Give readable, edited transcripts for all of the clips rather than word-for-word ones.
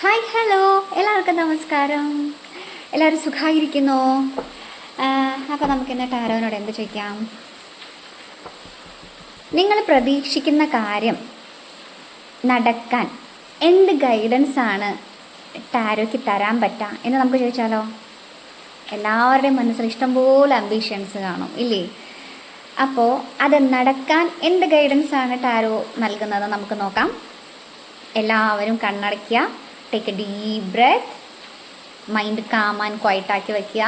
Hi hello എല്ലാവർക്കും നമസ്കാരം. എല്ലാവരും സുഖമായിരിക്കുന്നോ? അപ്പോൾ നമുക്കിന്ന് ടാരോനോട് എന്ത് ചോദിക്കാം? നിങ്ങൾ പ്രതീക്ഷിക്കുന്ന കാര്യം നടക്കാൻ എന്ത് ഗൈഡൻസ് ആണ് ടാരോയ്ക്ക് തരാൻ പറ്റുക എന്ന് നമുക്ക് ചോദിച്ചാലോ? എല്ലാവരുടെയും മനസ്സിൽ ഇഷ്ടംപോലെ അംബിഷൻസ് കാണും ഇല്ലേ? അപ്പോൾ അത് നടക്കാൻ എന്ത് ഗൈഡൻസ് ആണ് ടാരോ നൽകുന്നത് നമുക്ക് നോക്കാം. എല്ലാവരും കണ്ണടയ്ക്കുക, take a deep breath, mind calm and ക്വയറ്റാക്കി വയ്ക്കുക,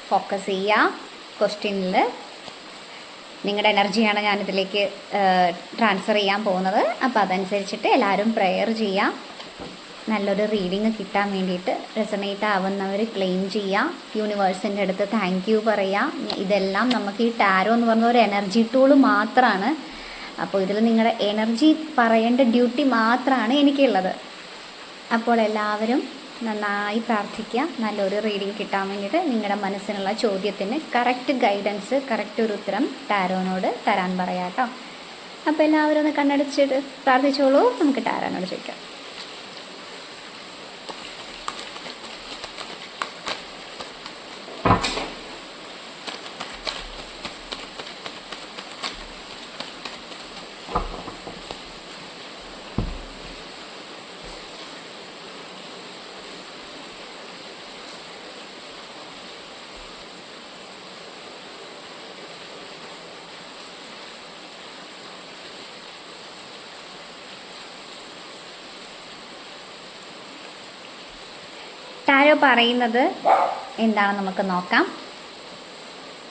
ഫോക്കസ് ചെയ്യുക. ക്വസ്റ്റ്യനിൽ നിങ്ങളുടെ എനർജിയാണ് ഞാനിതിലേക്ക് ട്രാൻസ്ഫർ ചെയ്യാൻ പോകുന്നത്. അപ്പോൾ അതനുസരിച്ചിട്ട് എല്ലാവരും പ്രെയർ ചെയ്യുക. നല്ലൊരു റീഡിങ് കിട്ടാൻ വേണ്ടിയിട്ട് റെസണേറ്റ് ആവുന്നവർ ക്ലെയിം ചെയ്യുക. യൂണിവേഴ്സിൻ്റെ അടുത്ത് താങ്ക് യു പറയുക. ഇതെല്ലാം നമുക്ക് ഈ ടാരോ എന്ന് പറഞ്ഞ ഒരു എനർജി ടൂള് മാത്രമാണ്. അപ്പോൾ ഇതിൽ നിങ്ങളുടെ എനർജി പറയേണ്ട ഡ്യൂട്ടി മാത്രമാണ് എനിക്കുള്ളത്. അപ്പോൾ എല്ലാവരും നന്നായി പ്രാർത്ഥിക്കുക, നല്ലൊരു റീഡിങ് കിട്ടാൻ വേണ്ടിയിട്ട്. നിങ്ങളുടെ മനസ്സിനുള്ള ചോദ്യത്തിന് കറക്റ്റ് ഗൈഡൻസ്, കറക്റ്റ് ഒരു ഉത്തരം ടാരോനോട് തരാൻ പറയാം കേട്ടോ. അപ്പോൾ എല്ലാവരും ഒന്ന് കണ്ണടച്ചിട്ട് പ്രാർത്ഥിച്ചോളൂ. നമുക്ക് ടാരോനോട് ചോദിക്കാം. ടാരോ പറയുന്നത് എന്താണെന്ന് നമുക്ക് നോക്കാം.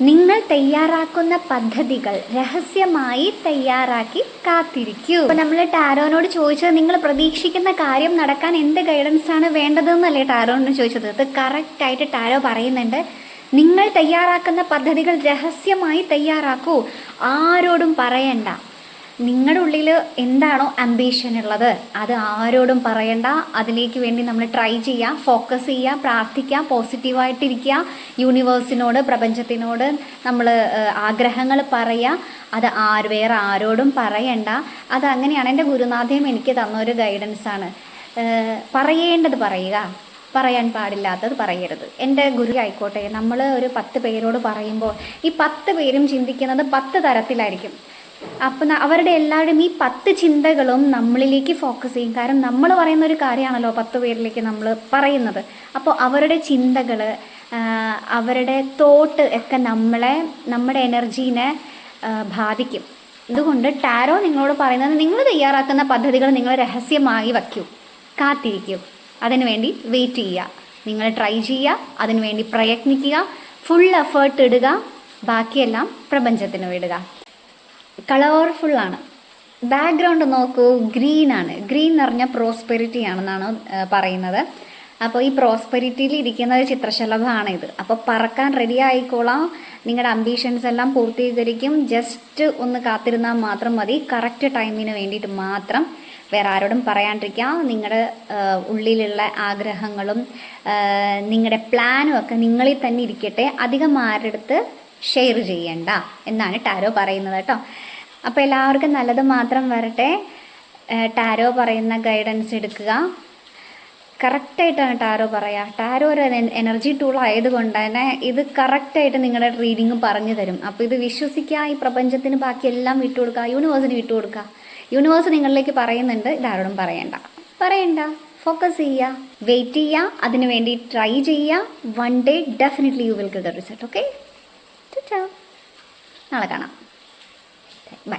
നിങ്ങൾ തയ്യാറാക്കുന്ന പദ്ധതികൾ രഹസ്യമായി തയ്യാറാക്കി കാത്തിരിക്കൂ. അപ്പോൾ നമ്മൾ ടാരോനോട് ചോദിച്ചത് നിങ്ങൾ പ്രതീക്ഷിക്കുന്ന കാര്യം നടക്കാൻ എന്ത് ഗൈഡൻസ് ആണ് വേണ്ടതെന്നല്ലേ ടാരോനോട് ചോദിച്ചത്. ഇത് കറക്റ്റായിട്ട് ടാരോ പറയുന്നുണ്ട്. നിങ്ങൾ തയ്യാറാക്കുന്ന പദ്ധതികൾ രഹസ്യമായി തയ്യാറാക്കൂ, ആരോടും പറയണ്ട. നിങ്ങളുടെ ഉള്ളിൽ എന്താണോ അംബിഷൻ ഉള്ളത് അത് ആരോടും പറയണ്ട. അതിലേക്ക് വേണ്ടി നമ്മൾ ട്രൈ ചെയ്യുക, ഫോക്കസ് ചെയ്യുക, പ്രാർത്ഥിക്കുക, പോസിറ്റീവായിട്ടിരിക്കുക. യൂണിവേഴ്സിനോട്, പ്രപഞ്ചത്തിനോട് നമ്മൾ ആഗ്രഹങ്ങൾ പറയുക. അത് വേറെ ആരോടും പറയണ്ട. അതങ്ങനെയാണ് എൻ്റെ ഗുരുനാഥയും എനിക്ക് തന്നൊരു ഗൈഡൻസാണ്. പറയേണ്ടത് പറയുക, പറയാൻ പാടില്ലാത്തത് പറയരുത്. എൻ്റെ ഗുരു ആയിക്കോട്ടെ, നമ്മൾ ഒരു 10 പേരോട് പറയുമ്പോൾ ഈ 10 പേരും ചിന്തിക്കുന്നത് 10 തരത്തിലായിരിക്കും. അപ്പം അവരുടെ എല്ലാവരുടെയും ഈ 10 ചിന്തകളും നമ്മളിലേക്ക് ഫോക്കസ് ചെയ്യും. കാരണം നമ്മൾ പറയുന്ന ഒരു കാര്യമാണല്ലോ 10 പേരിലേക്ക് നമ്മൾ പറയുന്നത്. അപ്പോൾ അവരുടെ ചിന്തകൾ, അവരുടെ തോട്ട് ഒക്കെ നമ്മുടെ എനർജീനെ ബാധിക്കും. ഇതുകൊണ്ട് ടാരോ നിങ്ങളോട് പറയുന്നത് നിങ്ങൾ തയ്യാറാക്കുന്ന പദ്ധതികൾ നിങ്ങൾ രഹസ്യമായി വയ്ക്കൂ, കാത്തിരിക്കൂ. അതിനുവേണ്ടി വെയിറ്റ് ചെയ്യുക, നിങ്ങൾ ട്രൈ ചെയ്യുക, അതിനുവേണ്ടി പ്രയത്നിക്കുക, ഫുൾ എഫേർട്ട് ഇടുക, ബാക്കിയെല്ലാം പ്രപഞ്ചത്തിന് വിടുക. കളർഫുള്ളാണ്. ബാക്ക്ഗ്രൗണ്ട് നോക്കൂ, ഗ്രീനാണ്. ഗ്രീൻ എന്ന് പറഞ്ഞാൽ പ്രോസ്പെരിറ്റി ആണെന്നാണ് പറയുന്നത്. അപ്പോൾ ഈ പ്രോസ്പെരിറ്റിയിൽ ഇരിക്കുന്ന ഒരു ചിത്രശലഭമാണ് ഇത്. അപ്പോൾ പറക്കാൻ റെഡി ആയിക്കോളാം. നിങ്ങളുടെ അംബീഷൻസ് എല്ലാം പൂർത്തീകരിക്കും. ജസ്റ്റ് ഒന്ന് കാത്തിരുന്നാൽ മാത്രം മതി. കറക്റ്റ് ടൈമിന് വേണ്ടിയിട്ട് മാത്രം. വേറെ ആരോടും പറയാണ്ടിരിക്കുക. നിങ്ങളുടെ ഉള്ളിലുള്ള ആഗ്രഹങ്ങളും നിങ്ങളുടെ പ്ലാനും ഒക്കെ നിങ്ങളിൽ തന്നെ ഇരിക്കട്ടെ. അധികം ആരുടെ അടുത്ത് ഷെയർ ചെയ്യണ്ട എന്നാണ് ടാരോ പറയുന്നത് കേട്ടോ. അപ്പോൾ എല്ലാവർക്കും നല്ലത് മാത്രം വരട്ടെ. ടാരോ പറയുന്ന ഗൈഡൻസ് എടുക്കുക. കറക്റ്റായിട്ടാണ് ടാരോ പറയുക. ടാരോ ഒരു എനർജി ടൂൾ ആയതുകൊണ്ട് തന്നെ ഇത് കറക്റ്റായിട്ട് നിങ്ങളുടെ റീഡിങ് പറഞ്ഞു തരും. അപ്പോൾ ഇത് വിശ്വസിക്കുക. ഈ പ്രപഞ്ചത്തിന് ബാക്കിയെല്ലാം വിട്ടുകൊടുക്കുക, യൂണിവേഴ്സിന് വിട്ടുകൊടുക്കുക. യൂണിവേഴ്സ് നിങ്ങളിലേക്ക് പറയുന്നുണ്ട്, ഇതാരോടും പറയണ്ട. ഫോക്കസ് ചെയ്യുക, വെയിറ്റ് ചെയ്യുക, അതിനു വേണ്ടി ട്രൈ ചെയ്യുക. One day definitely you will get the result. Okay, നാളെ കാണാം. ബൈ.